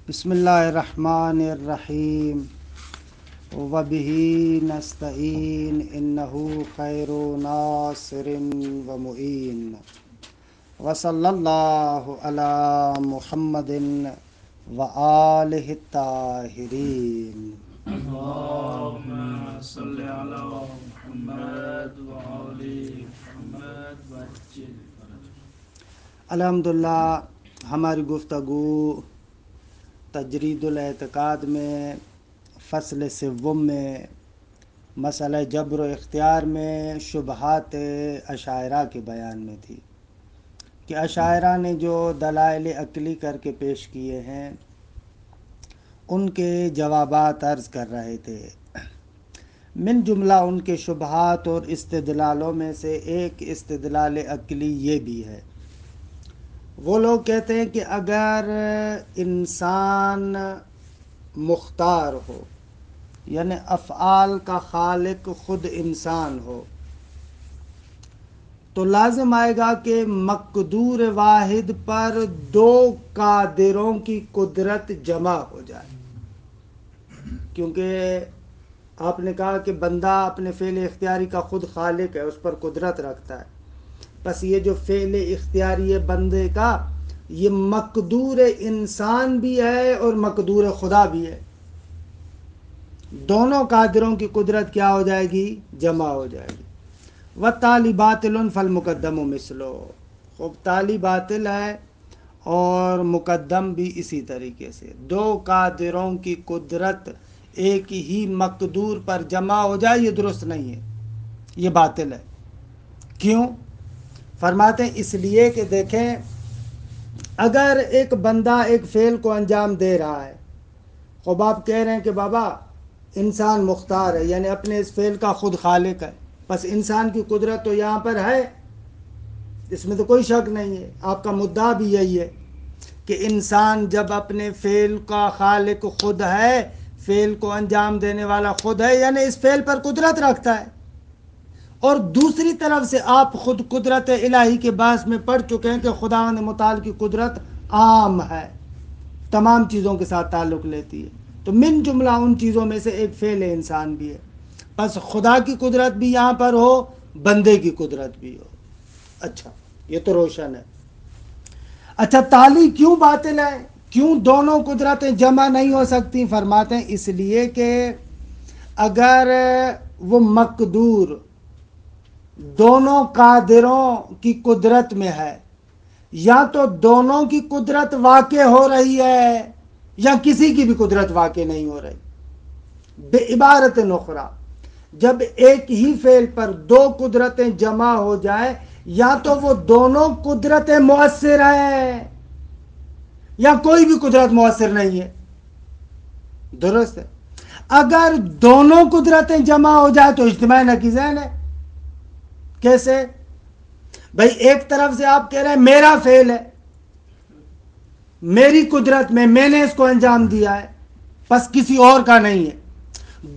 بسم اللہ الرحمن الرحیم وبہ نستعین انہ خیر ناصر و معین وصلی اللہ علی محمد و آلہ الطاہرین. اللهم صل على محمد وآل محمد وعجل فرجهم. الحمدللہ ہماری گفتگو تجرید الاعتقاد میں فصل سوم میں مسئلہ جبر و اختیار میں شبہات اشاعرہ کے بیان میں تھی کہ اشاعرہ نے جو دلائل عقلی کر کے پیش کیے ہیں ان کے جوابات عرض کر رہے تھے. من جملہ ان کے شبہات اور استدلالوں میں سے ایک استدلال عقلی یہ بھی ہے. وہ لوگ کہتے ہیں کہ اگر انسان مختار ہو یعنی افعال کا خالق خود انسان ہو تو لازم آئے گا کہ مقدور واحد پر دو قادروں کی قدرت جمع ہو جائے، کیونکہ آپ نے کہا کہ بندہ اپنے فعل اختیاری کا خود خالق ہے، اس پر قدرت رکھتا ہے. بس یہ جو فعل اختیاری ہے بندے کا، یہ مقدور انسان بھی ہے اور مقدور خدا بھی ہے. دونوں قادروں کی قدرت کیا ہو جائے گی؟ جمع ہو جائے گی. وَالتَّالِي بَاطِلٌ فَالْمُقَدَّمُ مِثْلُهُ. خوب تالی باطل ہے اور مقدم بھی اسی طریقے سے. دو قادروں کی قدرت ایک ہی مقدور پر جمع ہو جائے، یہ درست نہیں ہے، یہ باطل ہے. کیوں؟ فرماتے ہیں اس لیے کہ دیکھیں، اگر ایک بندہ ایک فعل کو انجام دے رہا ہے، خوب آپ کہہ رہے ہیں کہ بابا انسان مختار ہے یعنی اپنے اس فعل کا خود خالق ہے، بس انسان کی قدرت تو یہاں پر ہے، اس میں تو کوئی شک نہیں ہے. آپ کا مدعا بھی یہی ہے کہ انسان جب اپنے فعل کا خالق خود ہے، فعل کو انجام دینے والا خود ہے، یعنی اس فعل پر قدرت رکھتا ہے. اور دوسری طرف سے آپ خود قدرت الہی کے باعث میں پڑھ چکے ہیں کہ خداوند متعال کی قدرت عام ہے، تمام چیزوں کے ساتھ تعلق لیتی ہے. تو من جملہ ان چیزوں میں سے ایک فعل انسان بھی ہے. بس خدا کی قدرت بھی یہاں پر ہو، بندے کی قدرت بھی ہو. اچھا، یہ تو روشن ہے. اچھا، تالی کیوں باطل ہے؟ کیوں دونوں قدرتیں جمع نہیں ہو سکتی؟ فرماتے ہیں اس لیے کہ اگر وہ مقدور دونوں قادروں کی قدرت میں ہے، یا تو دونوں کی قدرت واقع ہو رہی ہے یا کسی کی بھی قدرت واقع نہیں ہو رہی. بعبارت اخری، جب ایک ہی فعل پر دو قدرتیں جمع ہو جائیں، یا تو وہ دونوں قدرتیں مؤثر ہیں یا کوئی بھی قدرت مؤثر نہیں ہے. درست ہے؟ اگر دونوں قدرتیں جمع ہو جائے تو اجتماع نقیضین ہے. کیسے؟ بھائی ایک طرف سے آپ کہہ رہے ہیں میرا فعل ہے، میری قدرت میں نے اس کو انجام دیا ہے، بس کسی اور کا نہیں ہے.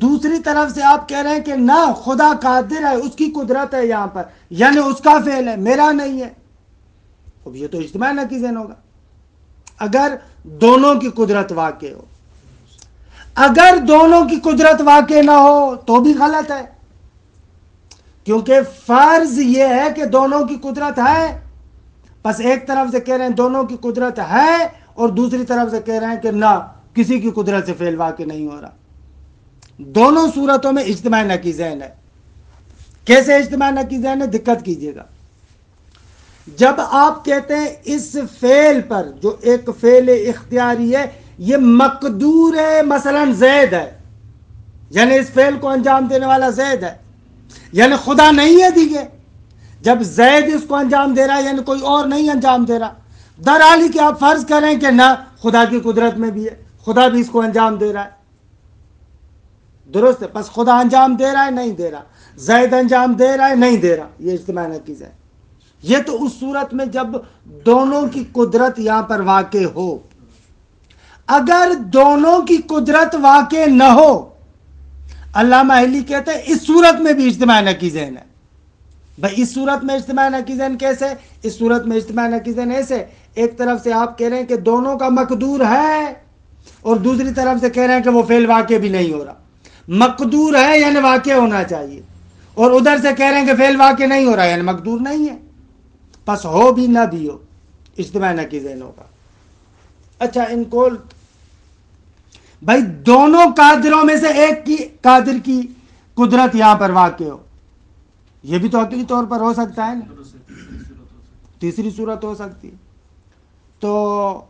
دوسری طرف سے آپ کہہ رہے ہیں کہ نہ، خدا قادر ہے، اس کی قدرت ہے یہاں پر، یعنی اس کا فعل ہے، میرا نہیں ہے. اب یہ تو اجتماع نقیضین ہوگا اگر دونوں کی قدرت واقع ہو. اگر دونوں کی قدرت واقع نہ ہو تو بھی غلط ہے، کیونکہ فرض یہ ہے کہ دونوں کی قدرت ہے. بس ایک طرف سے کہہ رہے ہیں دونوں کی قدرت ہے اور دوسری طرف سے کہہ رہے ہیں کہ نہ، کسی کی قدرت سے فعل واقع نہیں ہو رہا. دونوں صورتوں میں اجتماع نقیضین ہے. کیسے اجتماع نقیضین ہے؟ دقت کیجئے گا. جب آپ کہتے ہیں اس فعل پر جو ایک فعل اختیاری ہے یہ مقدور ہے، مثلا زید ہے، یعنی اس فعل کو انجام دینے والا زید ہے، یعنی خدا نہیں ہے دیگے. جب زید اس کو انجام دے رہا ہے یعنی کوئی اور نہیں انجام دے رہا. در حالی کہ آپ فرض کریں کہ نہ، خدا کی قدرت میں بھی ہے، خدا بھی اس کو انجام دے رہا ہے. درست ہے؟ بس خدا انجام دے رہا ہے، نہیں دے رہا، زید انجام دے رہا ہے، نہیں دے رہا، یہ اجتماع نقیض ہے. یہ تو اس صورت میں جب دونوں کی قدرت یہاں پر واقع ہو. اگر دونوں کی قدرت واقع نہ ہو، علامہ اہلی کہتے ہیں اس صورت میں بھی اجتماع نقیضین ہے. بھائی اس صورت میں اجتماع نقیضین کیسے؟ اس صورت میں اجتماع نقیضین ایسے، ایک طرف سے آپ کہہ رہے ہیں کہ دونوں کا مقدور ہے اور دوسری طرف سے کہہ رہے ہیں کہ وہ فعل واقع بھی نہیں ہو رہا. مقدور ہے یعنی واقع ہونا چاہیے، اور ادھر سے کہہ رہے ہیں کہ فعل واقع نہیں ہو رہا یعنی مقدور نہیں ہے. پس ہو بھی نہ بھی ہو، اجتماع نقیضین ہوگا. اچھا ان کو بھائی دونوں قادروں میں سے ایک کی قادر کی قدرت یہاں پر واقع ہو، یہ بھی تو عقلی طور پر ہو سکتا ہے نا، تیسری صورت ہو سکتی ہے. تو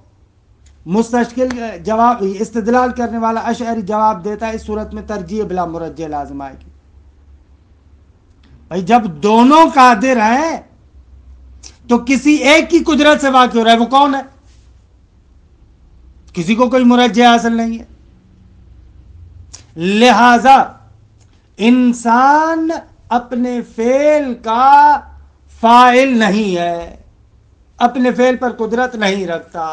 مستشکل جواب استدلال کرنے والا اشعری جواب دیتا ہے اس صورت میں ترجیح بلا مرجح لازم آئے گی. بھائی جب دونوں قادر ہیں تو کسی ایک کی قدرت سے واقع ہو رہا ہے، وہ کون ہے؟ کسی کو کوئی مرجح حاصل نہیں ہے. لہذا انسان اپنے فعل کا فاعل نہیں ہے، اپنے فعل پر قدرت نہیں رکھتا.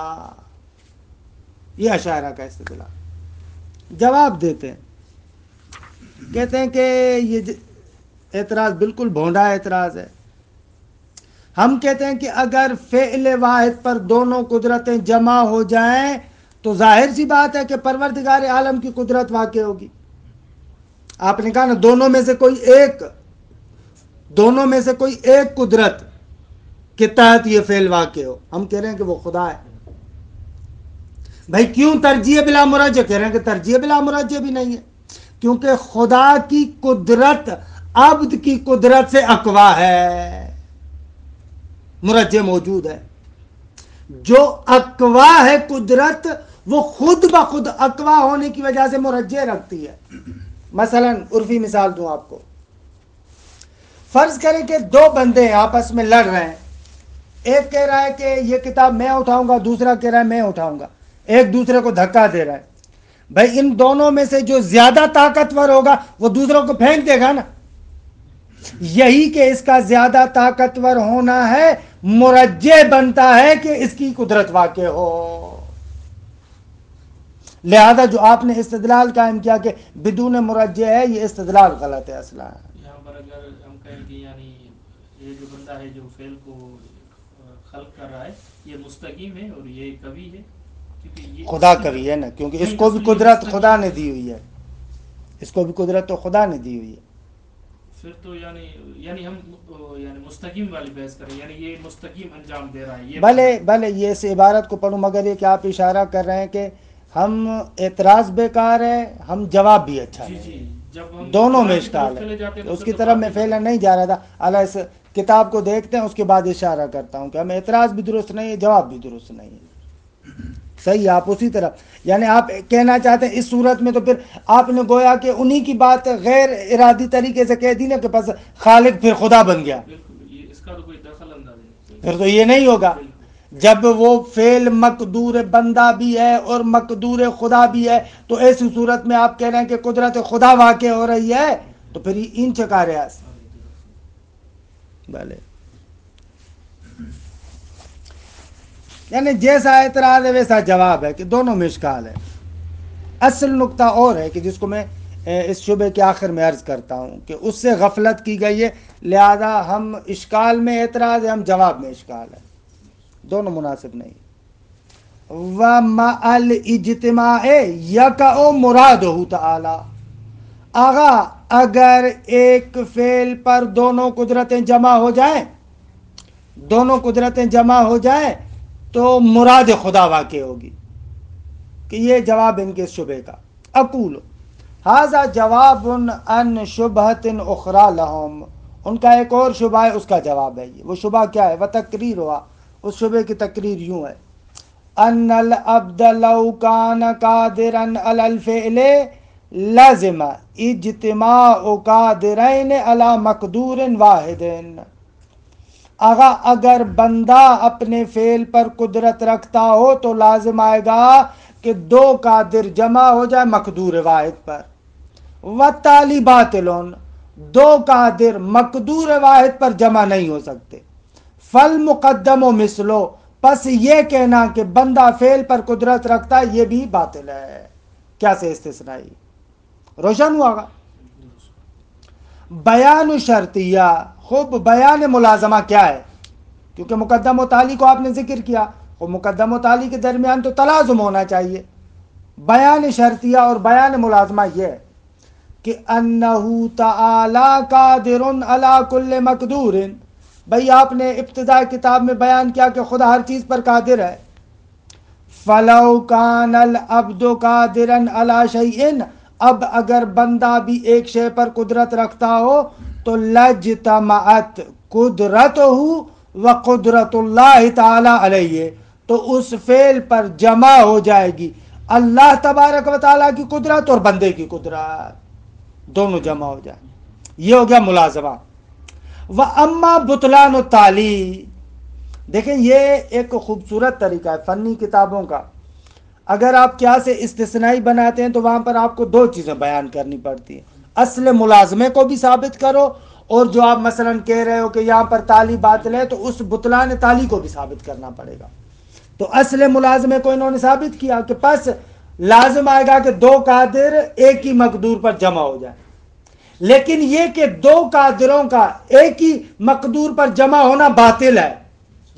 یہ اشاعرہ کا استدلال. جواب دیتے ہیں، کہتے ہیں کہ یہ اعتراض بالکل بھونڈا اعتراض ہے. ہم کہتے ہیں کہ اگر فعل واحد پر دونوں قدرتیں جمع ہو جائیں تو ظاہر سی بات ہے کہ پروردگار عالم کی قدرت واقع ہوگی. آپ نے کہا نا دونوں میں سے کوئی ایک قدرت کے تحت یہ فعل واقع ہو. ہم کہہ رہے ہیں کہ وہ خدا ہے. بھائی کیوں ترجیح بلا مرجح؟ کہہ رہے ہیں کہ ترجیح بلا مرجح بھی نہیں ہے، کیونکہ خدا کی قدرت عبد کی قدرت سے اقوا ہے، مرجح موجود ہے. جو اقوا ہے قدرت وہ خود بخود اقوا ہونے کی وجہ سے مرجح رکھتی ہے. مثلا عرفی مثال دوں آپ کو. فرض کریں کہ دو بندے آپس میں لڑ رہے ہیں، ایک کہہ رہا ہے کہ یہ کتاب میں اٹھاؤں گا، دوسرا کہہ رہا ہے میں اٹھاؤں گا، ایک دوسرے کو دھکا دے رہا ہے. بھائی ان دونوں میں سے جو زیادہ طاقتور ہوگا وہ دوسروں کو پھینک دے گا نا. یہی کہ اس کا زیادہ طاقتور ہونا ہے مرجح بنتا ہے کہ اس کی قدرت واقع ہو. لہذا جو آپ نے استدلال قائم کیا کہ بدون مرجح ہے، یہ استدلال غلط ہے. اصلا یہاں پر اگر ہم کہیں کہ یعنی یہ جو بندہ ہے جو فعل کو خلق کر رہا ہے یہ مستقیم ہے اور یہ کبھی ہے، کیونکہ یہ خدا کبھی ہے نا، کیونکہ اس کو بھی قدرت خدا نے دی ہوئی ہے، اس کو بھی قدرت تو خدا نے دی ہوئی ہے. پھر تو یعنی ہم یعنی مستقیم والی بحث کریں، یعنی یہ مستقیم انجام دے رہا ہے. یہ بھلے یہ اس عبارت کو پڑھوں، مگر یہ کہ آپ اشارہ کر رہے ہیں کہ ہم اعتراض بیکار ہے، ہم جواب بھی اچھا نہیں، جب ہم دونوں میں اشکال ہے. اس کی طرف میں فعلا نہیں جا رہا تھا. اللہ اس کتاب کو دیکھتے ہیں، اس کے بعد اشارہ کرتا ہوں کہ ہمیں اعتراض بھی درست نہیں ہے، جواب بھی درست نہیں ہے. صحیح، آپ اسی طرف یعنی آپ کہنا چاہتے ہیں اس صورت میں تو پھر آپ نے گویا کہ انہی کی بات غیر ارادی طریقے سے کہہ دی نا کہ بس خالق پھر خدا بن گیا. اس کا تو کوئی دخل اندازی نہیں، پھر تو یہ نہیں ہوگا. جب وہ فعل مقدور بندہ بھی ہے اور مقدور خدا بھی ہے تو ایسی صورت میں آپ کہہ رہے ہیں کہ قدرت خدا واقع ہو رہی ہے تو پھر ان چکا ریاض. بھلے یعنی جیسا اعتراض ہے ویسا جواب ہے کہ دونوں میں اشکال ہے. اصل نقطہ اور ہے کہ جس کو میں اس شعبے کے آخر میں عرض کرتا ہوں کہ اس سے غفلت کی گئی ہے، لہذا ہم اشکال میں اعتراض ہے، ہم جواب میں اشکال ہے، دونوں مناسب نہیں. وَمَعَ الْإِجْتِمَاعِ يَقَعُ مُرَادُهُ تَعَالَى. آغا اگر ایک فعل پر دونوں قدرتیں جمع ہو جائیں تو مراد خدا واقع ہوگی. کہ یہ جواب ان کے شبہ کا. اقول ھذا جواب عن شبہۃ اخری لہم. ان کا ایک اور شبہ ہے، اس کا جواب ہے یہ. وہ شبہ کیا ہے؟ وتقریر ہوا، اس شبہ کی تقریر یوں ہے: ان العبد لو کان قادرا علی الفعل لازم اجتماع قادرین علی مقدور واحد. آغا اگر بندہ اپنے فعل پر قدرت رکھتا ہو تو لازم آئے گا کہ دو قادر جمع ہو جائے مقدور واحد پر. وَالتَّالِي باطلٌ. دو قادر مقدور واحد پر جمع نہیں ہو سکتے. فالمقدم مثلو. پس یہ کہنا کہ بندہ فعل پر قدرت رکھتا ہے یہ بھی باطل ہے. کیا سے استثنائی؟ روشن ہوا گا. بیان شرطیہ. خوب بیان ملازمہ کیا ہے؟ کیونکہ مقدم و تالی کو آپ نے ذکر کیا، اور مقدم و تالی کے درمیان تو تلازم ہونا چاہیے. بیان شرطیہ اور بیان ملازمہ یہ ہے کہ انہو تعالی قادر علی کل مقدور. بھئی آپ نے ابتداء کتاب میں بیان کیا کہ خدا ہر چیز پر قادر ہے. فلو کان العبد قادرا علی شیء، اب اگر بندہ بھی ایک شے پر قدرت رکھتا ہو تو لجتمعت قدرتہ و قدرت اللہ تعالی علیہ، تو اس فعل پر جمع ہو جائے گی اللہ تبارک و تعالیٰ کی قدرت اور بندے کی قدرت، دونوں جمع ہو جائیں. یہ ہو گیا ملازمہ. وَأَمَّا بُطْلَانُ التَّعْلِیلِ، دیکھیں یہ ایک خوبصورت طریقہ ہے فنی کتابوں کا. اگر آپ کیا سے استثنائی بناتے ہیں تو وہاں پر آپ کو دو چیزیں بیان کرنی پڑتی ہیں. اصل ملازمے کو بھی ثابت کرو، اور جو آپ مثلا کہہ رہے ہو کہ یہاں پر تالی باطل ہے تو اس بطلان تالی کو بھی ثابت کرنا پڑے گا. تو اصل ملازمے کو انہوں نے ثابت کیا کہ پس لازم آئے گا کہ دو قادر ایک ہی مقدور پر جمع ہو جائے. لیکن یہ کہ دو قادروں کا ایک ہی مقدور پر جمع ہونا باطل ہے،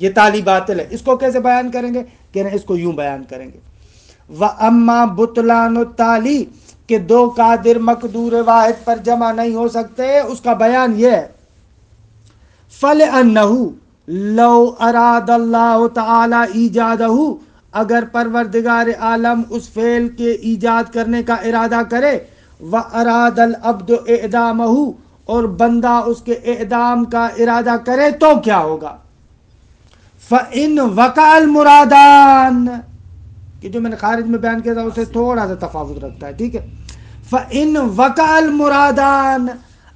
یہ تالی باطل ہے. اس کو کیسے بیان کریں گے؟ کہہ رہے ہیں اس کو یوں بیان کریں گے، وَأَمَّا بُطْلَانُ التَّعْلِی، کہ دو قادر مقدور واحد پر جمع نہیں ہو سکتے، اس کا بیان یہ ہے فَلِأَنَّهُ لَوْ أَرَادَ اللَّهُ تَعَالَى ایجادہ، اگر پروردگار عالم اس فعل کے ایجاد کرنے کا ارادہ کرے، وَأَرَادَ الْعَبْدُ إِعْدَامَهُ، اور بندہ اس کے اعدام کا ارادہ کرے تو کیا ہوگا؟ فَإِنْ وَقَعَ الْمُرَادَانِ، کہ جو میں نے خارج میں بیان کیا تھا اسے تھوڑا سا تفاوت رکھتا ہے، ٹھیک ہے. فَإِنْ وَقَعَ الْمُرَادَانِ،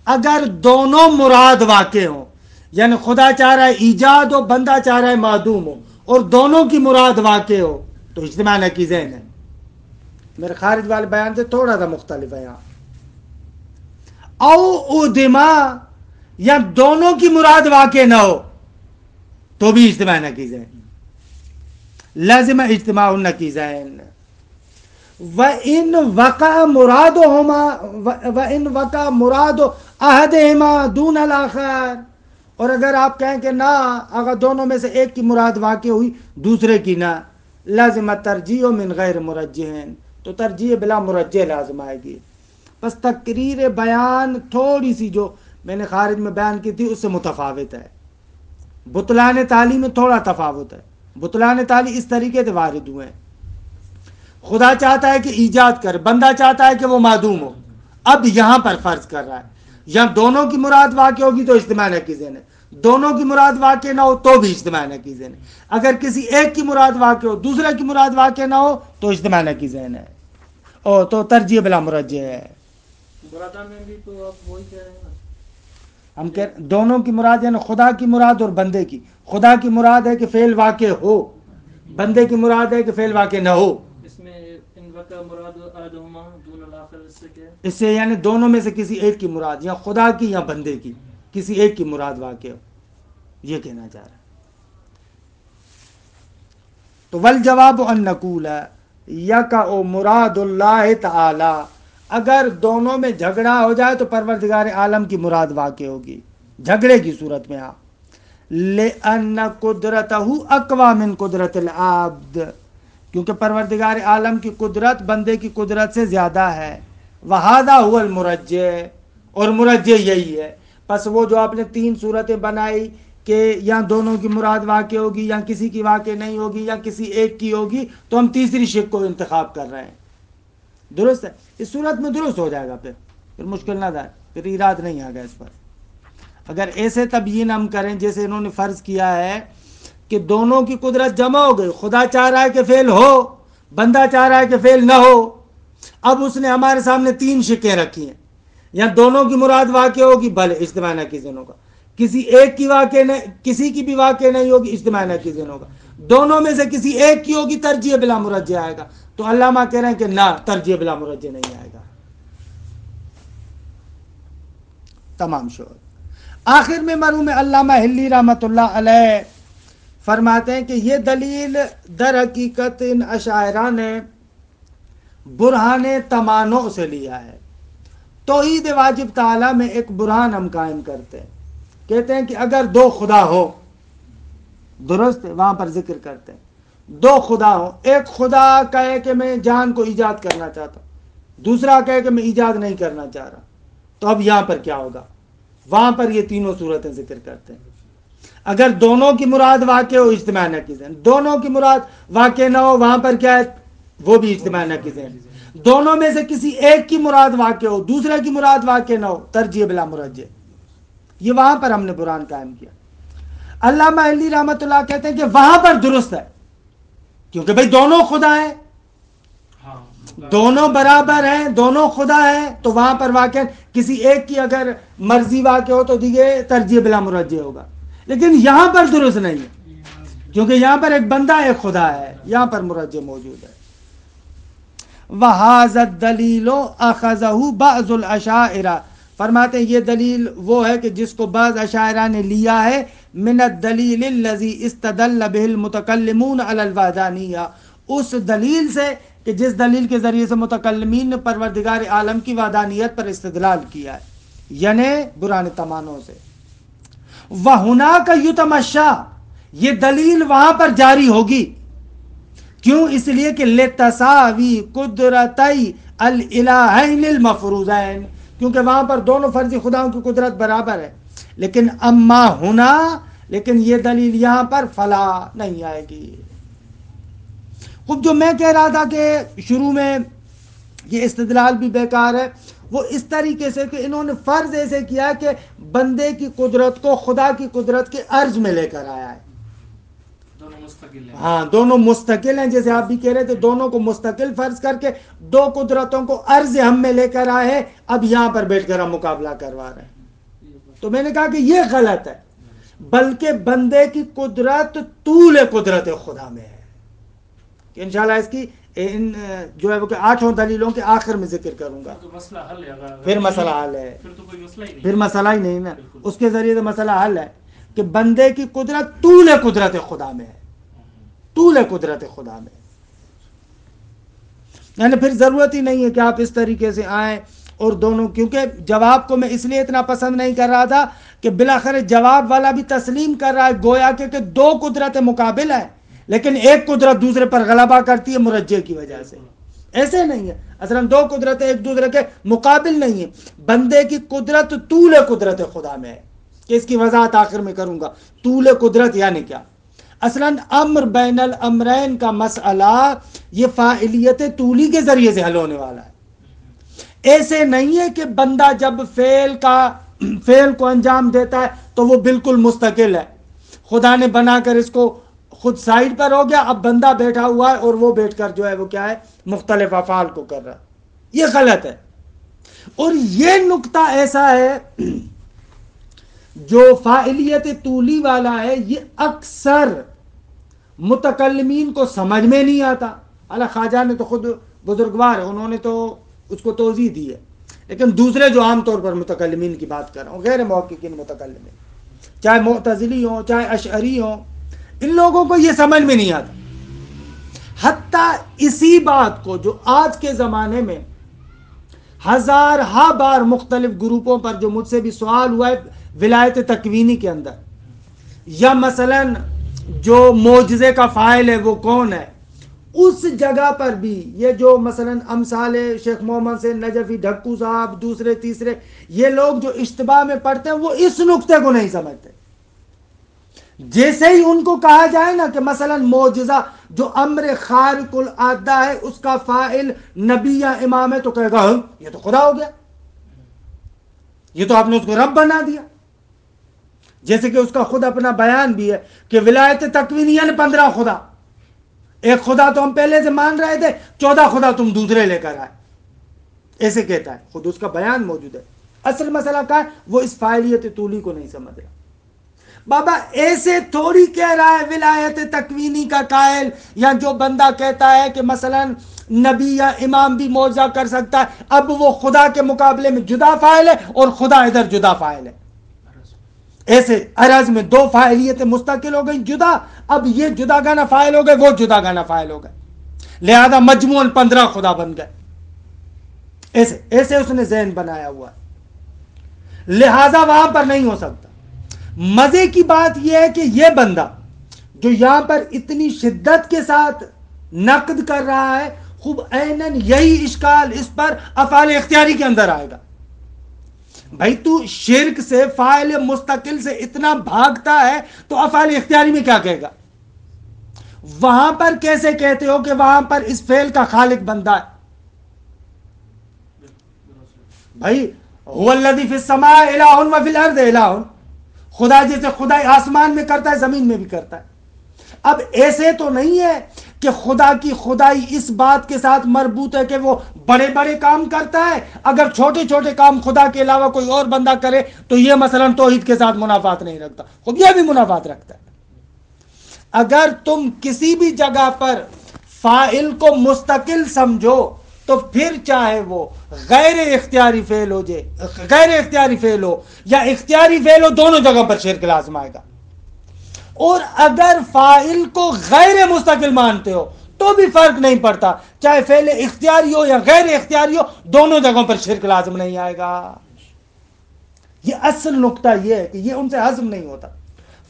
اگر دونوں مراد واقع ہوں، یعنی خدا چاہ رہا ہے ایجاد ہو، بندہ چاہ رہا ہے معدوم ہو، اور دونوں کی مراد واقع ہو، تو اجتماع نقیضین ہے. میرے خارج والے بیان سے تھوڑا سا مختلف ہے یہاں. او ادما، یا دونوں کی مراد واقع نہ ہو تو بھی اجتماع نقیضین، لازم اجتماع النقیضین. وَإِنْ وَقَعَ مُرَادُهُمَا وَإِنْ وَقَعَ مُرَادُ أَحَدِهِمَا دُونَ الْآخَرِ، اور اگر آپ کہیں کہ نہ، اگر دونوں میں سے ایک کی مراد واقع ہوئی دوسرے کی نہ، لازم ترجیح من غیر مرجحین، تو ترجیح بلا مرجح لازم آئے گی. بس تقریر بیان تھوڑی سی جو میں نے خارج میں بیان کی تھی اس سے متفاوت ہے. بطلان تالی میں تھوڑا تفاوت ہے. بطلان تالی اس طریقے سے وارد ہوئے ہیں، خدا چاہتا ہے کہ ایجاد کرے، بندہ چاہتا ہے کہ وہ معدوم ہو. اب یہاں پر فرض کر رہا ہے یا دونوں کی مراد واقع ہوگی تو اجتماع نقیضین ہے، دونوں کی مراد واقع نہ ہو تو بھی اجتماع نقیضین ہے. اگر کسی ایک کی مراد واقع ہو دوسرے کی مراد واقع نہ ہو تو اجتماع نقیضین ہے، او تو ترجیح بلا مرجح ہے. برادہ میں بھی تو آپ وہی کہہ رہے ہیں نا، ہم کہ دونوں کی مراد یعنی خدا کی مراد اور بندے کی. خدا کی مراد ہے کہ فعل واقع ہو، بندے کی مراد ہے کہ فعل واقع نہ ہو. اس میں ان وقع مراد احدہما دون الاخر، اس سے کیا ہے؟ اس سے یعنی دونوں میں سے کسی ایک کی مراد، یا خدا کی یا بندے کی، کسی ایک کی مراد واقع ہو، یہ کہنا چاہ رہا ہے. تو والجواب ان نقول یقع مراد اللہ تعالی، اگر دونوں میں جھگڑا ہو جائے تو پروردگار عالم کی مراد واقع ہوگی جھگڑے کی صورت میں. لأن قدرتہ اقوی من قدرت العبد، کیونکہ پروردگار عالم کی قدرت بندے کی قدرت سے زیادہ ہے. وہذا هو المرجح، اور مرجح یہی ہے. پس وہ جو آپ نے تین صورتیں بنائی کہ یا دونوں کی مراد واقع ہوگی یا کسی کی واقع نہیں ہوگی یا کسی ایک کی ہوگی، تو ہم تیسری شک کو انتخاب کر رہے ہیں. درست ہے، اس صورت میں درست ہو جائے گا، پھر مشکل نہ تھا، پھر ایراد نہیں آ گا اس پر. اگر ایسے تبیین ہم کریں جیسے انہوں نے فرض کیا ہے کہ دونوں کی قدرت جمع ہو گئی، خدا چاہ رہا ہے کہ فعل ہو، بندہ چاہ رہا ہے کہ فعل نہ ہو. اب اس نے ہمارے سامنے تین شکیں رکھی ہیں، یا دونوں کی مراد واقع ہوگی بھلے اجتماع نقیضین ہوگا، کسی ایک کی واقع نہیں، کسی کی بھی واقع نہیں ہوگی اجتماع نقیضین ہوگا، دونوں میں سے کسی ایک کی ہوگی ترجیح بلا مرجح آئے گا. تو علامہ کہہ رہے ہیں کہ نہ، ترجیح بلا مرجح نہیں آئے گا. تمام شعر. آخر میں مرحوم علامہ حلی رحمۃ اللہ علیہ فرماتے ہیں کہ یہ دلیل در حقیقت ان اشاعرہ نے برہان تمانع سے لیا ہے. توحید واجب تعالی میں ایک برہان ہم قائم کرتے ہیں، کہتے ہیں کہ اگر دو خدا ہو، درست ہے، وہاں پر ذکر کرتے ہیں، دو خدا ہوں، ایک خدا کہے کہ میں جان کو ایجاد کرنا چاہتا ہوں، دوسرا کہے کہ میں ایجاد نہیں کرنا چاہ رہا، تو اب یہاں پر کیا ہوگا؟ وہاں پر یہ تینوں صورتیں ذکر کرتے ہیں۔ اگر دونوں کی مراد واقع ہو اجتماع نقیض ہیں، دونوں کی مراد واقع نہ ہو وہاں پر کیا ہے؟ وہ بھی اجتماع نقیض ہیں۔ دونوں میں سے کسی ایک کی مراد واقع ہو، دوسرے کی مراد واقع نہ ہو، ترجیح بلا مرجح، یہ وہاں پر ہم نے برہان قائم کیا۔ علامہ علی رحمۃ اللہ کہتے ہیں کہ وہاں پر درست ہے، کیونکہ بھئی دونوں خدا ہیں، دونوں برابر ہیں، دونوں خدا ہیں، تو وہاں پر واقع کسی ایک کی اگر مرضی واقع ہو تو دیگے ترجیح بلا مرجح ہوگا، لیکن یہاں پر درست نہیں ہے، کیونکہ یہاں پر ایک بندہ ایک خدا ہے، یہاں پر مرجح موجود ہے۔ وَهَذَا الدَّلِيلُ أَخَذَهُ بَعْضُ الْأَشَاعِرَةِ، فرماتے ہیں یہ دلیل وہ ہے کہ جس کو بعض اشاعرہ نے لیا ہے، من الدلیل الذی استدل بہ المتکلمون علی الوحدانیہ، اس دلیل سے کہ جس دلیل کے ذریعے سے متکلمین نے پروردگار عالم کی وحدانیت پر استدلال کیا ہے، یعنی برہان تمانوں سے۔ وَهُنَاكَ يُتَمَشَّى، یہ دلیل وہاں پر جاری ہوگی، کیوں؟ اس لیے کہ لِتَسَاوِي قُدْرَتَيْ الْإِلَٰهَيْنِ الْمَفْرُوضَيْنِ، کیونکہ وہاں پر دونوں فرضی خداؤں کی قدرت برابر ہے، لیکن اما ہونا، لیکن یہ دلیل یہاں پر فلا نہیں آئے گی۔ خود جو میں کہہ رہا تھا کہ شروع میں یہ استدلال بھی بیکار ہے، وہ اس طریقے سے کہ انہوں نے فرض ایسے کیا کہ بندے کی قدرت کو خدا کی قدرت کے عرض میں لے کر آیا ہے، دونوں مستقل ہیں۔ ہاں دونوں مستقل ہیں، جیسے آپ بھی کہہ رہے تھے دونوں کو مستقل فرض کر کے دو قدرتوں کو عرض ہم میں لے کر آئے ہیں، اب یہاں پر بیٹھ کر ہم مقابلہ کروا رہے ہیں۔ تو میں نے کہا کہ یہ غلط ہے، بلکہ بندے کی قدرت طول قدرت خدا میں ہے، کہ انشاءاللہ اس کی جو ہے وہ کہ 8 دلیلوں کے آخر میں ذکر کروں گا۔ تو مسئلہ حل ہے، پھر مسئلہ حل ہے، پھر تو کوئی مسئلہ ہی نہیں، پھر مسئلہ ہی نہیں نا، اس کے ذریعے سے مسئلہ حل ہے کہ بندے کی قدرت طول قدرت خدا میں ہے، طول قدرت خدا میں، یعنی پھر ضرورت ہی نہیں ہے کہ آپ اس طریقے سے آئیں اور دونوں، کیونکہ جواب کو میں اس لیے اتنا پسند نہیں کر رہا تھا کہ بلاخر جواب والا بھی تسلیم کر رہا ہے گویا کہ دو قدرتیں مقابل ہیں، لیکن ایک قدرت دوسرے پر غلبہ کرتی ہے مرجح کی وجہ سے، ایسے نہیں ہے، اصلا دو قدرتیں ایک دوسرے کے مقابل نہیں ہیں، بندے کی قدرت طول قدرت خدا میں ہے، کہ اس کی وضاحت آخر میں کروں گا، طول قدرت یعنی کیا۔ اصلا امر بین الامرین کا مسئلہ یہ فاعلیت طولی کے ذریعے سے حل ہونے والا ہے، ایسے نہیں ہے کہ بندہ جب فعل کو انجام دیتا ہے تو وہ بالکل مستقل ہے، خدا نے بنا کر اس کو خود سائڈ پر ہو گیا، اب بندہ بیٹھا ہوا ہے اور وہ بیٹھ کر جو ہے وہ کیا ہے مختلف افعال کو کر رہا ہے، یہ غلط ہے۔ اور یہ نقطہ ایسا ہے جو فاعلیت طولی والا ہے، یہ اکثر متکلمین کو سمجھ میں نہیں آتا، اللہ خواجہ نے تو خود بزرگوار ہے، انہوں نے تو اس کو توضیح دی ہے، لیکن دوسرے جو عام طور پر متکلمین کی بات کر رہا ہوں، غیر محققین متکلمین، چاہے معتزلی ہوں چاہے اشعری ہوں، ان لوگوں کو یہ سمجھ میں نہیں آتا۔ حتیٰ اسی بات کو جو آج کے زمانے میں ہزارہا بار مختلف گروپوں پر جو مجھ سے بھی سوال ہوا ہے ولایت تکوینی کے اندر، یا مثلا جو معجزے کا فاعل ہے وہ کون ہے، اس جگہ پر بھی یہ جو مثلا امثال شیخ محمد سے نجفی ڈھکو صاحب دوسرے تیسرے یہ لوگ جو اشتباہ میں پڑھتے ہیں وہ اس نقطے کو نہیں سمجھتے۔ جیسے ہی ان کو کہا جائے نا کہ مثلا معجزہ جو امر خارق العادہ ہے اس کا فاعل نبی یا امام ہے، تو کہے گا یہ تو خدا ہو گیا، یہ تو آپ نے اس کو رب بنا دیا، جیسے کہ اس کا خود اپنا بیان بھی ہے کہ ولایت تکوینی یعنی 15 خدا، ایک خدا تو ہم پہلے سے مان رہے تھے، 14 خدا تم دوسرے لے کر آئے، ایسے کہتا ہے، خود اس کا بیان موجود ہے۔ اصل مسئلہ کیا ہے؟ وہ اس فاعلیت طولی کو نہیں سمجھ رہا۔ بابا ایسے تھوڑی کہہ رہا ہے ولایت تکوینی کا قائل، یا جو بندہ کہتا ہے کہ مثلا نبی یا امام بھی معجزہ کر سکتا ہے، اب وہ خدا کے مقابلے میں جدا فاعل ہے اور خدا ادھر جدا فاعل ہے، ایسے عرض میں دو فاعلیتیں مستقل ہو گئی جدا، اب یہ جدا گانا فاعل ہو گئے، وہ جدا گانا فاعل ہو گئے، لہذا مجموعاً 15 خدا بن گئے، ایسے اس نے ذہن بنایا ہوا ہے، لہذا وہاں پر نہیں ہو سکتا۔ مزے کی بات یہ ہے کہ یہ بندہ جو یہاں پر اتنی شدت کے ساتھ نقد کر رہا ہے، خوب عیناً یہی اشکال اس پر افعال اختیاری کے اندر آئے گا. بھائی تو شرک سے، فاعل مستقل سے اتنا بھاگتا ہے تو افعال اختیاری میں کیا کہے گا؟ وہاں پر کیسے کہتے ہو کہ وہاں پر اس فعل کا خالق بندہ ہے؟ بھائی هو الذی فی السماء الہ و فی الارض الہ، خدا جیسے خدائی آسمان میں کرتا ہے زمین میں بھی کرتا ہے. اب ایسے تو نہیں ہے کہ خدا کی خدائی اس بات کے ساتھ مربوط ہے کہ وہ بڑے بڑے کام کرتا ہے، اگر چھوٹے چھوٹے کام خدا کے علاوہ کوئی اور بندہ کرے تو یہ مثلا توحید کے ساتھ منافات نہیں رکھتا. خود یہ بھی منافات رکھتا ہے. اگر تم کسی بھی جگہ پر فاعل کو مستقل سمجھو تو پھر چاہے وہ غیر اختیاری فعل ہو غیر اختیاری فعل ہو یا اختیاری فعل ہو، دونوں جگہ پر شرک لازم آئے گا. اور اگر فاعل کو غیر مستقل مانتے ہو تو بھی فرق نہیں پڑتا، چاہے فعل اختیاری ہو یا غیر اختیاری ہو، دونوں جگہوں پر شرک لازم نہیں آئے گا. یہ اصل نقطہ یہ ہے کہ یہ ان سے ہضم نہیں ہوتا.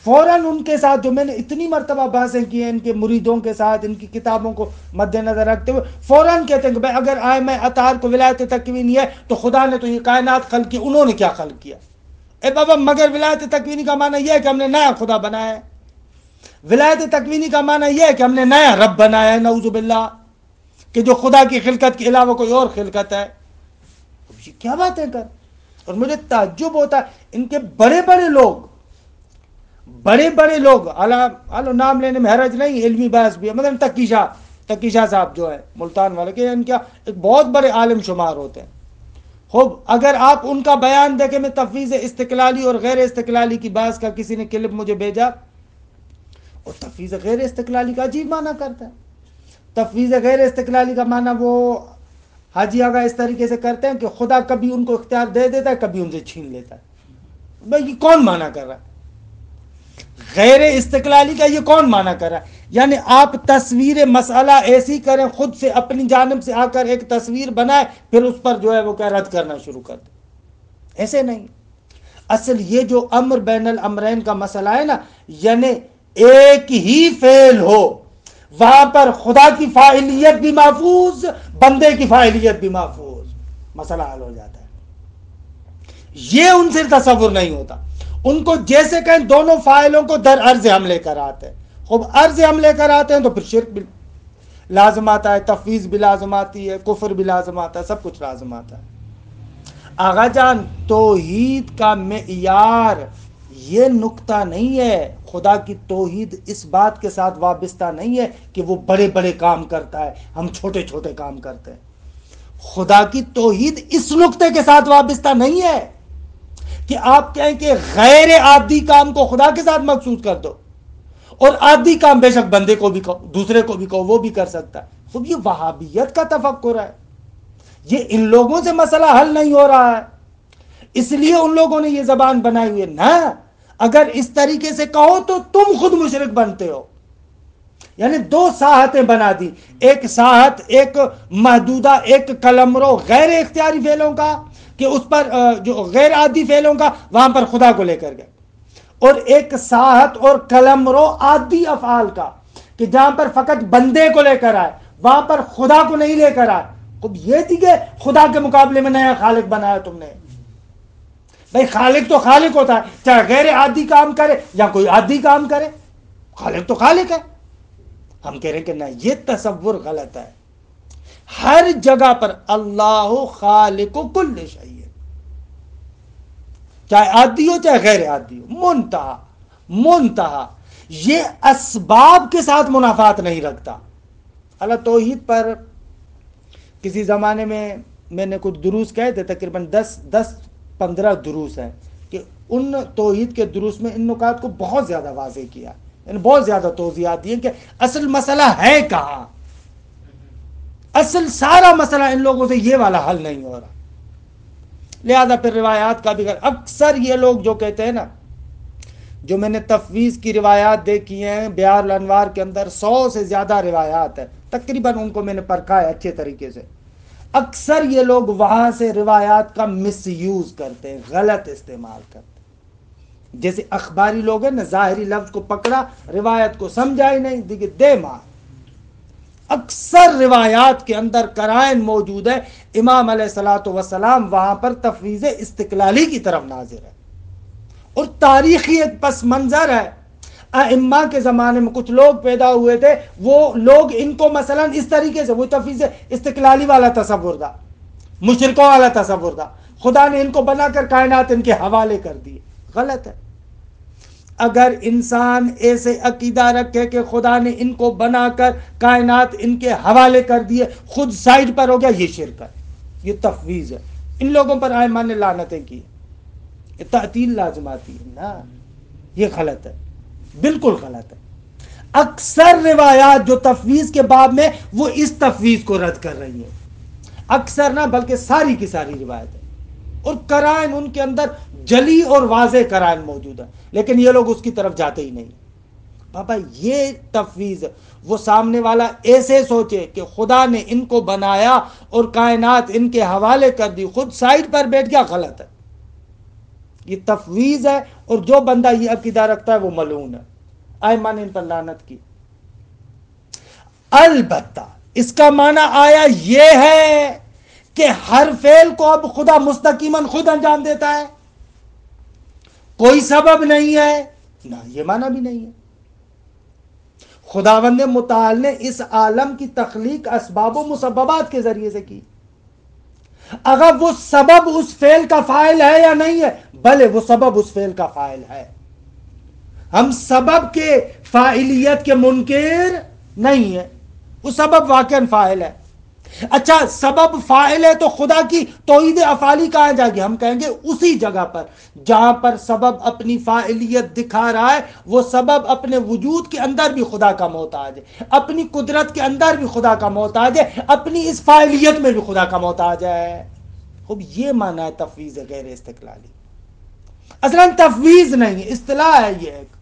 فوراً ان کے ساتھ جو میں نے اتنی مرتبہ بحثیں کی ہیں ان کے مریدوں کے ساتھ، ان کی کتابوں کو مد نظر رکھتے ہوئے، فوراً کہتے ہیں کہ بھائی اگر آئمہ اطہار کو ولایت تکوینی ہے تو خدا نے تو یہ کائنات خلق کی، انہوں نے کیا خلق کیا؟ اے بابا مگر ولایت تکوینی کا معنی یہ ہے کہ ہم نے نیا خدا بنایا ہے. ولایت تکوینی کا معنی یہ ہے کہ ہم نے نیا رب بنایا ہے، نعوذ باللہ، کہ جو خدا کی خلقت کے علاوہ کوئی اور خلقت ہے. یہ کیا باتیں کر. اور مجھے تعجب ہوتا ہے ان کے بڑے بڑے لوگ اعلیٰ نام لینے میں حرج نہیں، علمی بحث بھی ہے، مثلا تقی شاہ صاحب جو ہے ملتان والے کے، ان کا ایک بہت بڑے عالم شمار ہوتے ہیں. خوب اگر آپ ان کا بیان دیکھیں، میں تفویض استقلالی اور غیر استقلالی کی بحث کا کسی نے کلپ مجھے بھیجا، اور تفویض غیر استقلالی کا عجیب معنی کرتا ہے. تفویض غیر استقلالی کا معنی وہ حاجی آگا اس طریقے سے کرتے ہیں کہ خدا کبھی ان کو اختیار دے دیتا ہے، کبھی ان سے چھین لیتا ہے. بھائی یہ کون معنی کر رہا ہے؟ غیر استقلالی کا یہ کون معنی کر رہا ہے؟ یعنی آپ تصویر مسئلہ ایسی کریں، خود سے اپنی جانب سے آ کر ایک تصویر بنائے، پھر اس پر جو ہے وہ کیا رد کرنا شروع کر دے. ایسے نہیں. اصل یہ جو امر بین الامرین کا مسئلہ ہے نا، یعنی ایک ہی فعل ہو، وہاں پر خدا کی فاعلیت بھی محفوظ، بندے کی فاعلیت بھی محفوظ، مسئلہ حل ہو جاتا ہے. یہ ان سے تصور نہیں ہوتا. ان کو جیسے کہیں دونوں فاعلوں کو در عرض ہم لے کر آتے ہیں. خوب عرض ہم لے کر آتے ہیں تو پھر شرک بھی لازم آتا ہے، تفویض بھی لازم آتی ہے، کفر بھی لازم آتا ہے، سب کچھ لازم آتا ہے. آغا جان توحید کا معیار یہ نقطہ نہیں ہے. خدا کی توحید اس بات کے ساتھ وابستہ نہیں ہے کہ وہ بڑے بڑے کام کرتا ہے، ہم چھوٹے چھوٹے کام کرتے ہیں. خدا کی توحید اس نقطے کے ساتھ وابستہ نہیں ہے کہ آپ کہیں کہ غیر عادی کام کو خدا کے ساتھ مخصوص کر دو، اور عادی کام بے شک بندے کو بھی کہو، دوسرے کو بھی کہو، وہ بھی کر سکتا ہے. خب یہ وہابیت کا تفکر ہے. یہ ان لوگوں سے مسئلہ حل نہیں ہو رہا ہے، اس لیے ان لوگوں نے یہ زبان بنائی ہوئی ہے. نہ اگر اس طریقے سے کہو تو تم خود مشرک بنتے ہو. یعنی دو ساحتیں بنا دی، ایک ساحت ایک محدودہ، ایک قلمرو غیر اختیاری فعلوں کا کہ اس پر جو غیر عادی فعلوں کا وہاں پر خدا کو لے کر گئے، اور ایک ساحت اور قلمرو عادی افعال کا کہ جہاں پر فقط بندے کو لے کر آئے، وہاں پر خدا کو نہیں لے کر آئے. خب یہ تھی کہ خدا کے مقابلے میں نیا خالق بنایا تم نے. بھائی خالق تو خالق ہوتا ہے، چاہے غیر عادی کام کرے یا کوئی عادی کام کرے، خالق تو خالق ہے. ہم کہہ رہے ہیں کہ نہیں، یہ تصور غلط ہے. ہر جگہ پر اللہ خالق کل شیء، چاہے عادی ہو چاہے غیر عادی ہو، منتہا یہ اسباب کے ساتھ منافات نہیں رکھتا. اللہ توحید پر کسی زمانے میں نے کچھ دروس کہے تھے، تقریباً 10-15 دروس ہیں کہ ان توحید کے دروس میں ان نکات کو بہت زیادہ واضح کیا، یعنی بہت زیادہ توضیحات دی کہ اصل مسئلہ ہے کہاں. اصل سارا مسئلہ ان لوگوں سے یہ والا حل نہیں ہو رہا. لہذا پھر روایات کا بھی اکثر یہ لوگ جو کہتے ہیں نا، جو میں نے تفویض کی روایات دیکھی ہیں بیار الانوار کے اندر 100 سے زیادہ روایات ہیں، تقریباً ان کو میں نے پرکھا ہے اچھے طریقے سے. اکثر یہ لوگ وہاں سے روایات کا مس یوز کرتے ہیں، غلط استعمال کرتے ہیں. جیسے اخباری لوگ ہیں نا، ظاہری لفظ کو پکڑا، روایت کو سمجھا ہی نہیں، دیکھیے دے مار۔ اکثر روایات کے اندر قرائن موجود ہے، امام علیہ الصلوۃ والسلام وہاں پر تفویض استقلالی کی طرف ناظر ہے، اور تاریخی ایک پس منظر ہے۔ ائمہ کے زمانے میں کچھ لوگ پیدا ہوئے تھے، وہ لوگ ان کو مثلا اس طریقے سے، وہ تفویض استقلالی والا تصور تھا، مشرکوں والا تصور تھا، خدا نے ان کو بنا کر کائنات ان کے حوالے کر دی۔ غلط ہے۔ اگر انسان ایسے عقیدہ رکھے کہ خدا نے ان کو بنا کر کائنات ان کے حوالے کر دیے، خود سائڈ پر ہو گیا، یہ شرک ہے، یہ تفویض ہے۔ ان لوگوں پر ائمہ نے لعنتیں کی، یہ تعطیل لازماتی ہے نا، یہ غلط ہے، بالکل غلط ہے۔ اکثر روایات جو تفویض کے باب میں، وہ اس تفویض کو رد کر رہی ہیں، اکثر نہ بلکہ ساری کی ساری روایت ہے، اور قرائن ان کے اندر جلی اور واضح قرائن موجود ہے، لیکن یہ لوگ اس کی طرف جاتے ہی نہیں۔ بابا یہ تفویض، وہ سامنے والا ایسے سوچے کہ خدا نے ان کو بنایا اور کائنات ان کے حوالے کر دی، خود سائڈ پر بیٹھ گیا، غلط ہے، یہ تفویض ہے، اور جو بندہ یہ عقیدہ رکھتا ہے وہ ملعون ہے۔ ائمہ نے ان پر لعنت کی۔ البتہ اس کا معنی آیا یہ ہے کہ ہر فعل کو اب خدا مستقیماً خود انجام دیتا ہے، کوئی سبب نہیں ہے، نہ یہ معنی بھی نہیں ہے۔ خداوند متعال نے اس عالم کی تخلیق اسباب و مسببات کے ذریعے سے کی۔ اگر وہ سبب اس فعل کا فاعل ہے یا نہیں ہے، بلے وہ سبب اس فعل کا فاعل ہے، ہم سبب کے فاعلیت کے منکر نہیں ہے، وہ سبب واقعاً فاعل ہے۔ اچھا سبب فاعل ہے تو خدا کی توحید افعالی کہاں جائے گی؟ ہم کہیں گے اسی جگہ پر جہاں پر سبب اپنی فاعلیت دکھا رہا ہے، وہ سبب اپنے وجود کے اندر بھی خدا کا محتاج ہے، اپنی قدرت کے اندر بھی خدا کا محتاج ہے، اپنی اس فاعلیت میں بھی خدا کا محتاج ہے۔ خوب یہ معنی ہے تفویض غیر استقلالی، اصلاً تفویض نہیں ہے، اصطلاح ہے یہ ایک،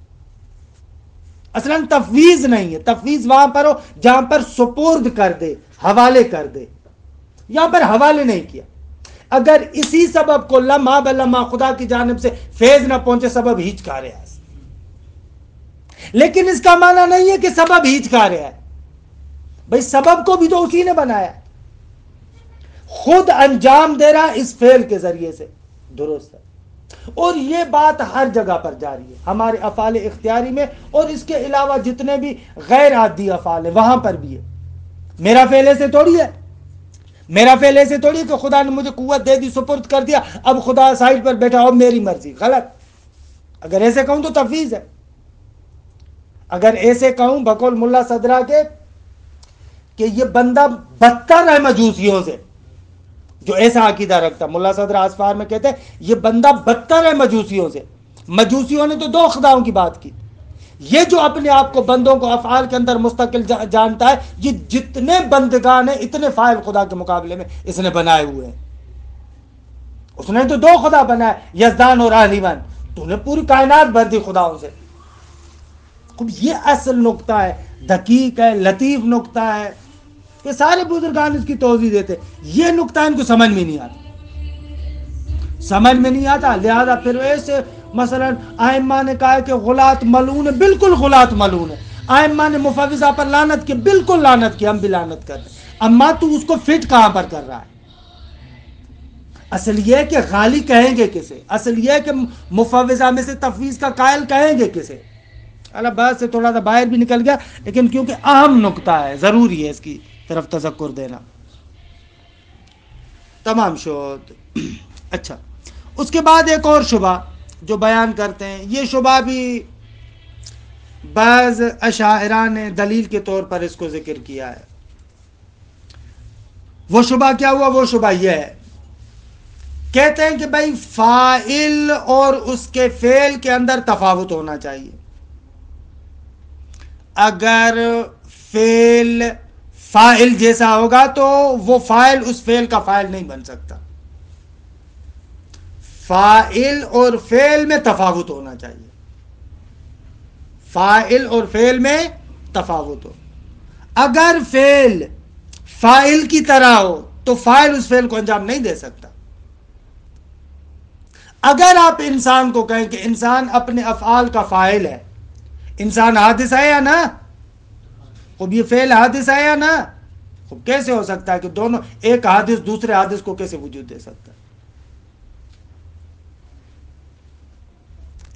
اصلاً تفویض نہیں ہے۔ تفویض وہاں پر ہو جہاں پر سپرد کر دے، حوالے کر دے، یہاں پر حوالے نہیں کیا۔ اگر اسی سبب کو لمحہ بلمحہ خدا کی جانب سے فیض نہ پہنچے، سبب ہیچکا رہا ہے، لیکن اس کا معنی نہیں ہے کہ سبب ہیچکا رہا ہے، بھئی سبب کو بھی تو اسی نے بنایا، خود انجام دے رہا اس فعل کے ذریعے سے، درست ہے۔ اور یہ بات ہر جگہ پر جاری ہے، ہمارے افعال اختیاری میں، اور اس کے علاوہ جتنے بھی غیر عادی افعال ہیں وہاں پر بھی ہے۔ میرا فعل ایسے تھوڑی ہے، میرا فعل ایسے تھوڑی ہے کہ خدا نے مجھے قوت دے دی، سپرد کر دیا، اب خدا سائڈ پر بیٹھا ہو، میری مرضی، غلط۔ اگر ایسے کہوں تو تفویض ہے۔ اگر ایسے کہوں بقول ملا صدرہ کے کہ یہ بندہ بدتر ہے مجوسیوں سے، جو ایسا عقیدہ رکھتا، ملا صدرہ اسفار میں کہتے ہیں یہ بندہ بدتر ہے مجوسیوں سے۔ مجوسیوں نے تو دو خداؤں کی بات کی، یہ جو اپنے آپ کو بندوں کو افعال کے اندر مستقل جانتا ہے، یہ جتنے بندگان ہیں اتنے فاعل خدا کے مقابلے میں اس نے بنائے ہوئے ہیں۔ اس نے تو دو خدا بنائے، یزدان اور اہلیون، تو نے پوری کائنات بھر دی خداؤں سے۔ خوب یہ اصل نقطہ ہے، دقیق ہے، لطیف نقطہ ہے، کہ سارے بزرگان اس کی توضیح دیتے، یہ نقطہ ان کو سمجھ میں نہیں آتا، سمجھ میں نہیں آتا۔ لہذا پھر ایسے مثلا ائمہ نے کہا کہ غلاط ملعون ہے، بالکل غلاط ملعون ہے۔ ائمہ نے مفوضہ پر لعنت کی، بالکل لعنت کی، ہم بھی لعنت کر رہے ہیں۔ اما تو اس کو فٹ کہاں پر کر رہا ہے؟ اصل یہ ہے کہ غالی کہیں گے کسے، اصل یہ ہے کہ مفوضہ میں سے تفویض کا قائل کہیں گے کسے۔ اللہ بات سے تھوڑا سا باہر بھی نکل گیا، لیکن کیونکہ اہم نقطہ ہے، ضروری ہے اس کی طرف تذکر دینا۔ تمام شد۔ اچھا، اس کے بعد ایک اور شبہ جو بیان کرتے ہیں، یہ شبہ بھی بعض اشاعرہ نے دلیل کے طور پر اس کو ذکر کیا ہے۔ وہ شبہ کیا ہوا؟ وہ شبہ یہ ہے، کہتے ہیں کہ بھائی فاعل اور اس کے فعل کے اندر تفاوت ہونا چاہیے۔ اگر فعل فاعل جیسا ہوگا تو وہ فاعل اس فعل کا فاعل نہیں بن سکتا۔ فاعل اور فعل میں تفاوت ہونا چاہیے، فاعل اور فعل میں تفاوت ہو۔ اگر فعل فاعل کی طرح ہو تو فاعل اس فعل کو انجام نہیں دے سکتا۔ اگر آپ انسان کو کہیں کہ انسان اپنے افعال کا فاعل ہے، انسان حادث ہے یا نہ؟ خب یہ فعل حادث ہے یا نہ؟ خب کیسے ہو سکتا ہے کہ دونوں، ایک حادث دوسرے حادث کو کیسے وجود دے سکتا ہے؟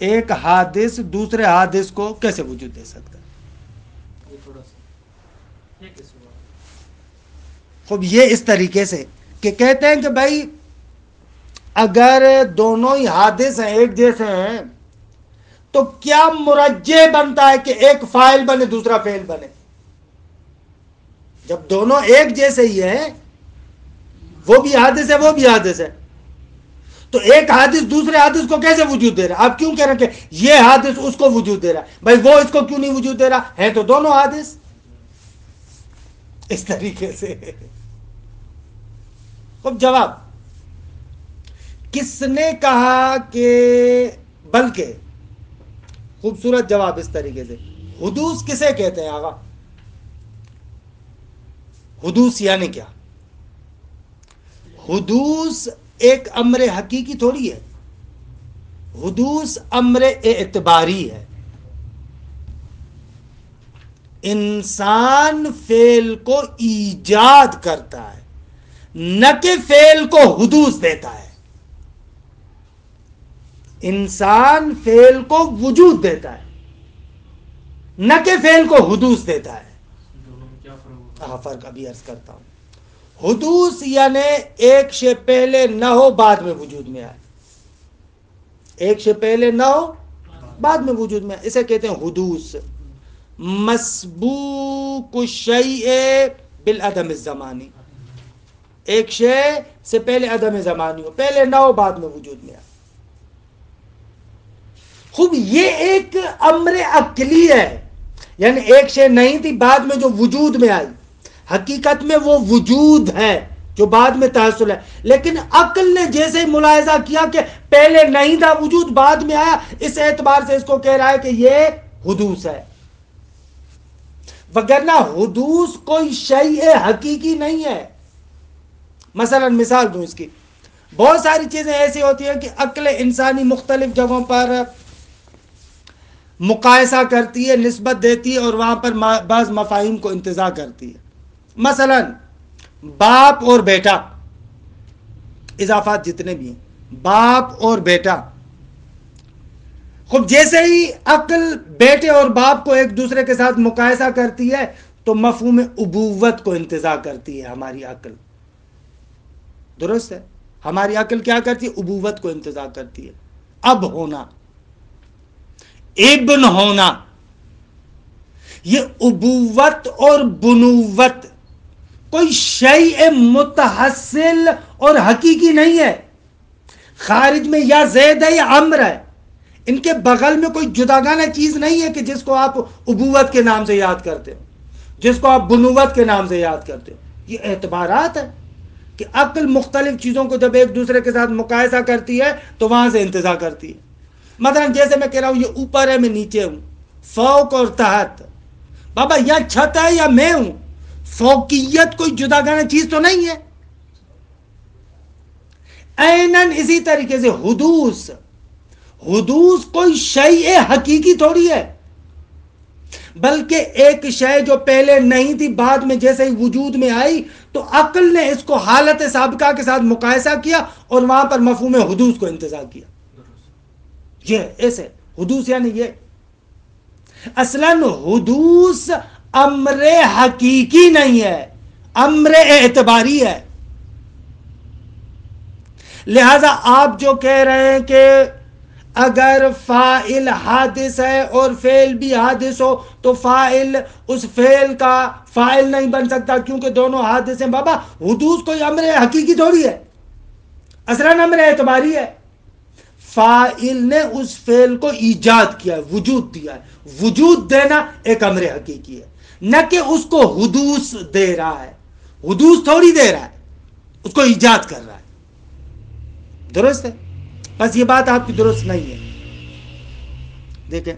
ایک حادث دوسرے حادث کو کیسے وجود دے سکتا ہے؟ یہ تھوڑا سا ایک سوال۔ خب یہ اس طریقے سے کہ کہتے ہیں کہ بھائی اگر دونوں ہی حادث ہیں، ایک جیسے ہیں، تو کیا مرجح بنتا ہے کہ ایک فاعل بنے دوسرا فعل بنے؟ جب دونوں ایک جیسے ہی ہیں، وہ بھی حادث ہے وہ بھی حادث ہے، تو ایک حادث دوسرے حادث کو کیسے وجود دے رہا ہے؟ آپ کیوں کہہ رہے ہیں کہ یہ حادث اس کو وجود دے رہا ہے؟ بھائی وہ اس کو کیوں نہیں وجود دے رہا ہے؟ تو دونوں حادث اس طریقے سے۔ خب جواب، کس نے کہا کہ، بلکہ خوبصورت جواب اس طریقے سے، حدوث کسے کہتے ہیں آقا؟ حدوث یعنی کیا؟ حدوث ایک امر حقیقی تھوڑی ہے، حدوث امر اعتباری ہے۔ انسان فعل کو ایجاد کرتا ہے، نہ کہ فعل کو حدوث دیتا ہے۔ انسان فعل کو وجود دیتا ہے، نہ کہ فعل کو حدوث دیتا ہے۔ دونوں میں کیا فرق ہوگا؟ ہاں فرق ابھی عرض کرتا ہوں۔ حدوث یعنی ایک شے پہلے نہ ہو بعد میں وجود میں آئے، ایک شے پہلے نہ ہو بعد میں وجود میں آئے، اسے کہتے ہیں حدوث۔ مسبوق الشیء بالعدم الزمانی، ایک شے سے پہلے عدم زمانی ہو، پہلے نہ ہو بعد میں وجود میں آئے۔ خوب یہ ایک امر عقلی ہے، یعنی ایک شے نہیں تھی بعد میں جو وجود میں آئی، حقیقت میں وہ وجود ہے جو بعد میں تحصل ہے، لیکن عقل نے جیسے ہی ملاحظہ کیا کہ پہلے نہیں تھا وجود بعد میں آیا، اس اعتبار سے اس کو کہہ رہا ہے کہ یہ حدوث ہے، وگرنہ حدوث کوئی شیء حقیقی نہیں ہے۔ مثلا مثال دوں اس کی، بہت ساری چیزیں ایسی ہوتی ہیں کہ عقل انسانی مختلف جگہوں پر مقایسہ کرتی ہے، نسبت دیتی ہے، اور وہاں پر بعض مفاہیم کو انتزاع کرتی ہے۔ مثلا باپ اور بیٹا، اضافات جتنے بھی ہیں، باپ اور بیٹا، خب جیسے ہی عقل بیٹے اور باپ کو ایک دوسرے کے ساتھ مقایسہ کرتی ہے تو مفہوم ابوت کو انتزاع کرتی ہے ہماری عقل، درست ہے؟ ہماری عقل کیا کرتی ہے؟ ابوت کو انتزاع کرتی ہے، اب ہونا، ابن ہونا۔ یہ ابوت اور بنوت کوئی شیء متحصل اور حقیقی نہیں ہے، خارج میں یا زید ہے یا عمر ہے، ان کے بغل میں کوئی جداگانہ چیز نہیں ہے کہ جس کو آپ ابوت کے نام سے یاد کرتے ہو، جس کو آپ بنوت کے نام سے یاد کرتے ہو۔ یہ اعتبارات ہے کہ عقل مختلف چیزوں کو جب ایک دوسرے کے ساتھ مقایسہ کرتی ہے تو وہاں سے انتزاع کرتی ہے۔ مثلا جیسے میں کہہ رہا ہوں یہ اوپر ہے میں نیچے ہوں، فوق اور تحت، بابا یا چھت ہے یا میں ہوں، فوقیت کوئی جداگانہ چیز تو نہیں ہے۔ عیناً اسی طریقے سے حدوث، حدوث کوئی شیء حقیقی تھوڑی ہے، بلکہ ایک شے جو پہلے نہیں تھی بعد میں جیسے ہی وجود میں آئی تو عقل نے اس کو حالت سابقہ کے ساتھ مقایسہ کیا اور وہاں پر مفہوم حدوث کو انتزاع کیا۔ یہ ایسے حدوث یعنی یہ اصلاً حدوث امر حقیقی نہیں ہے، امر اعتباری ہے۔ لہذا آپ جو کہہ رہے ہیں کہ اگر فاعل حادث ہے اور فعل بھی حادث ہو تو فاعل اس فعل کا فاعل نہیں بن سکتا کیونکہ دونوں حادث ہیں، بابا حدوث کوئی امر حقیقی تھوڑی ہے، اصلاً امر اعتباری ہے۔ فاعل نے اس فعل کو ایجاد کیا ہے، وجود دیا ہے، وجود دینا ایک امر حقیقی ہے، نہ کہ اس کو حدوث دے رہا ہے، حدوث تھوڑی دے رہا ہے، اس کو ایجاد کر رہا ہے، درست ہے؟ بس یہ بات آپ کی درست نہیں ہے۔ دیکھیں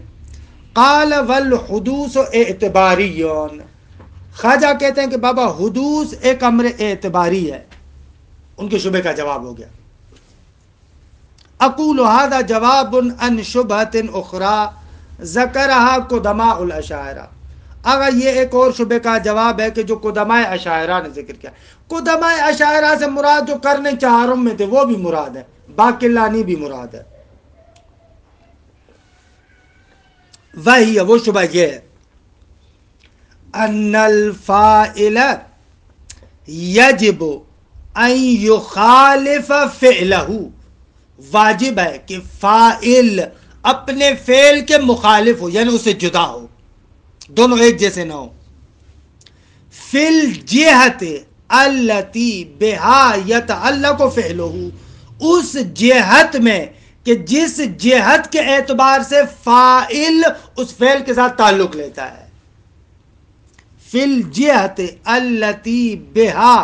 قال والحدوث اعتباری، خواجہ کہتے ہیں کہ بابا حدوث ایک امر اعتباری ہے، ان کے شبہ کا جواب ہو گیا۔ اقول هذا جواب عن شبهة اخرى ذکرها قدماء الاشاعرہ. اگر یہ ایک اور شبہ کا جواب ہے کہ جو قدماء اشاعرہ نے ذکر کیا. قدماء اشاعرہ سے مراد جو قرن چہارم میں تھے وہ بھی مراد ہے، باقلانی بھی مراد ہے. وہی وہ شبہ یہ ہے ان الفاعل یجب ان یخالف فعلہ، واجب ہے کہ فاعل اپنے فعل کے مخالف ہو، یعنی اس سے جدا ہو، دونوں ایک جیسے نہ ہو. فی الجہت التی بہا یتعلق فعلہ، اس جہت میں کہ جس جہت کے اعتبار سے فاعل اس فعل کے ساتھ تعلق لیتا ہے. فی الجہت التی بہا،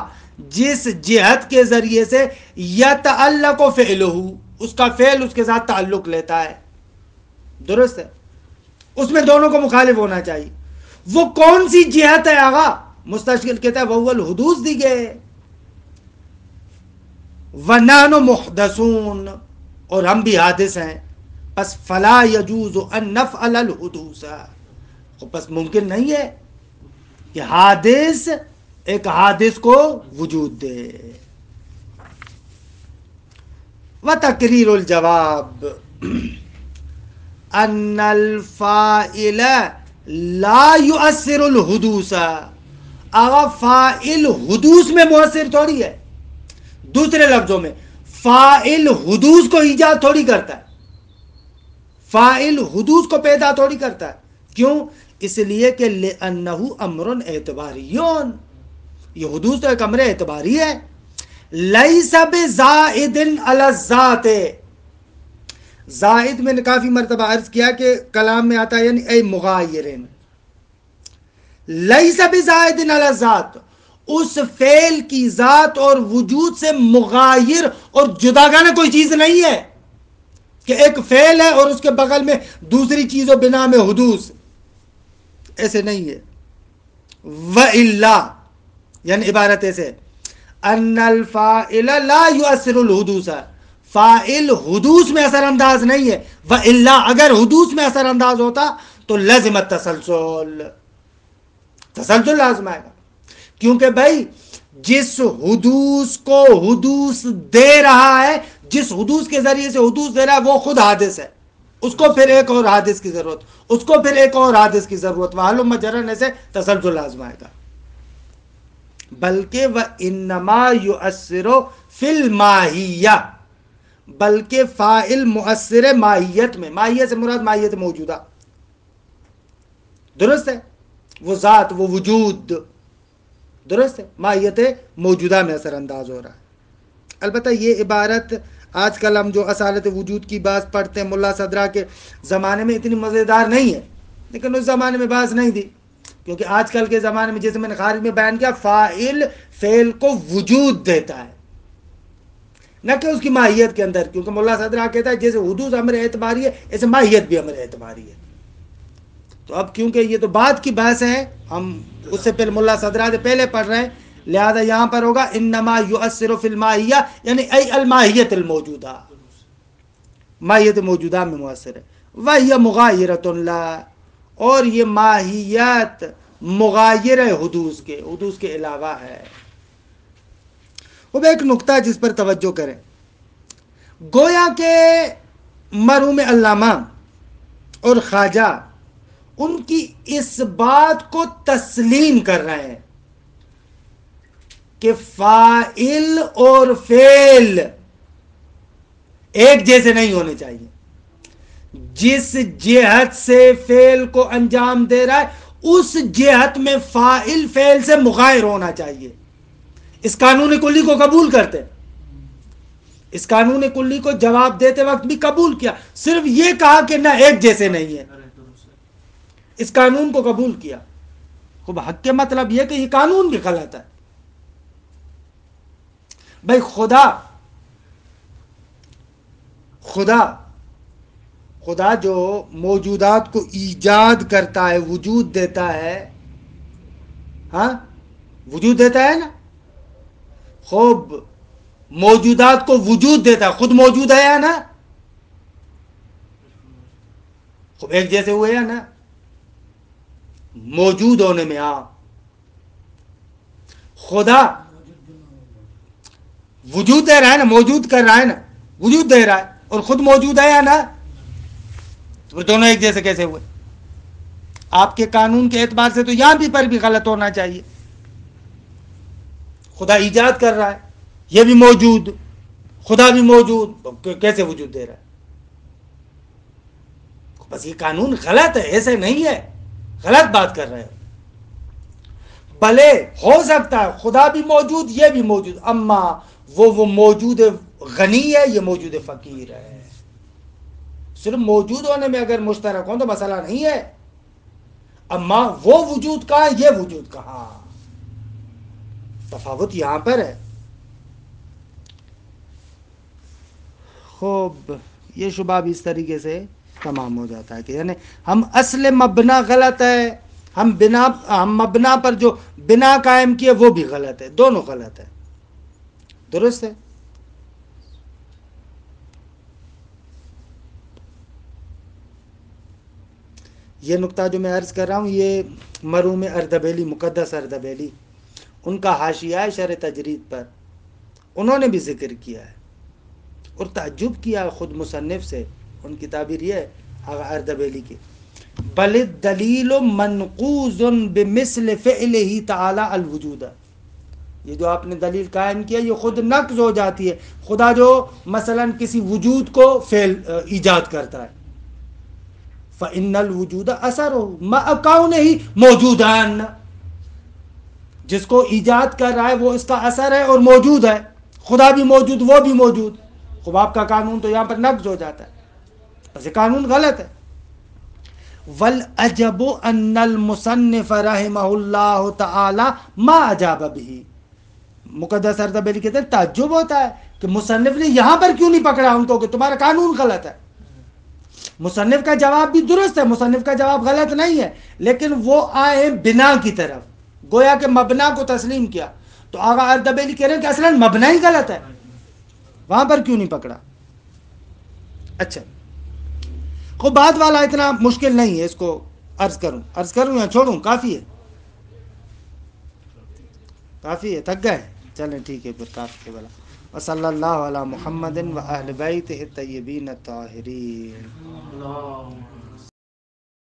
جس جہت کے ذریعے سے یتعلق فعلہ، اس کا فعل اس کے ساتھ تعلق لیتا ہے. درست ہے، اس میں دونوں کو مخالف ہونا چاہیے. وہ کون سی جہت ہے آغا؟ مستشکل کہتا ہے وَهُوَ الْحُدُوث دیگے وَنَحْنُ مُحْدَثُونَ، اور ہم بھی حادث ہیں، پس فَلَا يَجُوزُ أَن نَفْعَلَ الْحُدُوثَ، پس ممکن نہیں ہے کہ حادث ایک حادث کو وجود دے. وَتَقْرِيرُ الْجَوَابِ ان الفاعل لا يؤثر الحدوث، اگر فاعل حدوث میں مؤثر تھوڑی ہے. دوسرے لفظوں میں فاعل حدوث کو ایجاد تھوڑی کرتا ہے، فاعل حدوث کو پیدا تھوڑی کرتا ہے. کیوں؟ اس لیے کہ لأنه امر اعتباری، یہ حدوث تو ایک امر اعتباری ہے. لیس بزائد علی الذات، زائد میں نے کافی مرتبہ عرض کیا کہ کلام میں آتا ہے یعنی اے مغایرن. لیس بزائد علی الذات، اس فعل کی ذات اور وجود سے مغایر اور جداگانہ کوئی چیز نہیں ہے کہ ایک فعل ہے اور اس کے بغل میں دوسری چیز و بنا میں حدوث، ایسے نہیں ہے. وَإِلَّا، یعنی عبارت ایسے ان الفاعل لا يؤثر الحدوث، فاعل حدوث میں اثر انداز نہیں ہے. وَإِلَّا، اگر حدوث میں اثر انداز ہوتا تو لازم التسلسل، تسلسل لازم آئے گا. کیونکہ بھائی جس حدوث کو حدوث دے رہا ہے، جس حدوث کے ذریعے سے حدوث دے رہا ہے وہ خود حادث ہے، اس کو پھر ایک اور حادث کی ضرورت، اس کو پھر ایک اور حادث کی ضرورت، وَهَلُمَّ جَرًا سے تسلسل لازم آئے گا. بلکہ وَإِنَّمَا يُؤَثِّرُ فِي الْمَاهِيَّةِ، بلکہ فاعل مؤثر ماہیت میں، ماہیت سے مراد ماہیت موجودہ، درست ہے، وہ ذات، وہ وجود، درست ہے، ماہیت موجودہ میں اثر انداز ہو رہا ہے. البتہ یہ عبارت آج کل ہم جو اصالت وجود کی بات پڑھتے ہیں ملا صدرہ کے زمانے میں اتنی مزیدار نہیں ہے، لیکن اس زمانے میں بات نہیں تھی. کیونکہ آج کل کے زمانے میں جیسے میں نے خارج میں بیان کیا، فاعل فعل کو وجود دیتا ہے نہ کہ اس کی ماہیت کے اندر. کیونکہ ملا صدرہ کہتا ہے جیسے حدوث امر اعتباری ہے ایسے ماہیت بھی امر اعتباری ہے. تو اب کیونکہ یہ تو بعد کی بحث ہے، ہم اس سے پہلے ملا صدرہ سے پہلے پڑھ رہے ہیں، لہذا یہاں پر ہوگا انما یؤثر فی الماہیہ، یعنی ای الماہیت الموجودہ، ماہیت موجودہ میں مؤثر ہے. وہی مغایرۃ لا، اور یہ ماہیت مغایر ہے حدوث کے، حدوث کے علاوہ ہے. وہ ایک نقطہ جس پر توجہ کریں، گویا کہ مرحوم علامہ اور خواجہ ان کی اس بات کو تسلیم کر رہے ہیں کہ فاعل اور فعل ایک جیسے نہیں ہونے چاہیے. جس جہت سے فعل کو انجام دے رہا ہے اس جہت میں فاعل فعل سے مغایر ہونا چاہیے. اس قانون کلی کو قبول کرتے، اس قانون کلی کو جواب دیتے وقت بھی قبول کیا، صرف یہ کہا کہ نہ ایک جیسے نہیں ہے، اس قانون کو قبول کیا. خوب حق کے مطلب یہ کہ یہ قانون بھی غلط ہے. بھائی خدا جو موجودات کو ایجاد کرتا ہے، وجود دیتا ہے، ہاں وجود دیتا ہے نا، خوب موجودات کو وجود دیتا ہے، خود موجود ہے نا، خوب ایک جیسے ہوئے یا نا موجود ہونے میں؟ ہاں خدا وجود دے رہا ہے نا، موجود کر رہا ہے نا، وجود دے رہا ہے اور خود موجود ہے یا نا؟ تو دونوں ایک جیسے کیسے ہوئے؟ آپ کے قانون کے اعتبار سے تو یہاں بھی پر بھی غلط ہونا چاہیے. خدا ایجاد کر رہا ہے، یہ بھی موجود، خدا بھی موجود، کیسے وجود دے رہا ہے؟ بس یہ قانون غلط ہے، ایسے نہیں ہے، غلط بات کر رہے ہیں. بھلے ہو سکتا ہے خدا بھی موجود یہ بھی موجود، اما وہ موجود غنی ہے، یہ موجود فقیر ہے. صرف موجود ہونے میں اگر مشترک ہوں تو مسئلہ نہیں ہے، اما وہ وجود کہاں ہے، یہ وجود کہاں، تفاوت یہاں پر ہے. خوب یہ شبہ بھی اس طریقے سے تمام ہو جاتا ہے کہ یعنی ہم اصل مبنا غلط ہے، ہم مبنا پر جو بنا قائم کیے وہ بھی غلط ہے، دونوں غلط ہے. درست ہے. یہ نقطہ جو میں عرض کر رہا ہوں یہ مرحوم اردبیلی، مقدس اردبیلی، ان کا حاشیہ ہے شرح تجرید پر، انہوں نے بھی ذکر کیا ہے اور تعجب کیا خود مصنف سے. ان کی تعبیر یہ ہے اردبیلی کی، بل الدلیل منقوض بمثل فعلہ تعالی الوجود. یہ جو آپ نے دلیل قائم کیا یہ خود نقض ہو جاتی ہے. خدا جو مثلا کسی وجود کو فعل ایجاد کرتا ہے، فإن الوجود اثرہ مع کونہ موجودان، جس کو ایجاد کر رہا ہے وہ اس کا اثر ہے اور موجود ہے. خدا بھی موجود وہ بھی موجود. خوب آپ کا قانون تو یہاں پر نقض ہو جاتا ہے، بس یہ قانون غلط ہے. والعجب ان المصنف رحمہ اللہ تعالی ما اجاب به. مقدس اردبیلی کہتے ہیں تعجب ہوتا ہے کہ مصنف نے یہاں پر کیوں نہیں پکڑا ان کو کہ تمہارا قانون غلط ہے. مصنف کا جواب بھی درست ہے، مصنف کا جواب غلط نہیں ہے، لیکن وہ آئے بنا کی طرف، گویا کہ مبنا کو تسلیم کیا. تو آغا اردبیلی کہہ رہے ہیں کہ اصلا مبنا ہی غلط ہے، وہاں پر کیوں نہیں پکڑا. اچھا کو بعد والا اتنا مشکل نہیں ہے، اس کو عرض کروں یا چھوڑوں؟ کافی ہے، کافی ہے، تھک گئے؟ چلیں ٹھیک ہے پھر کافی ہے. بلا وصلی اللہ علی محمد و اہل بیتہ الطیبین الطاہرین.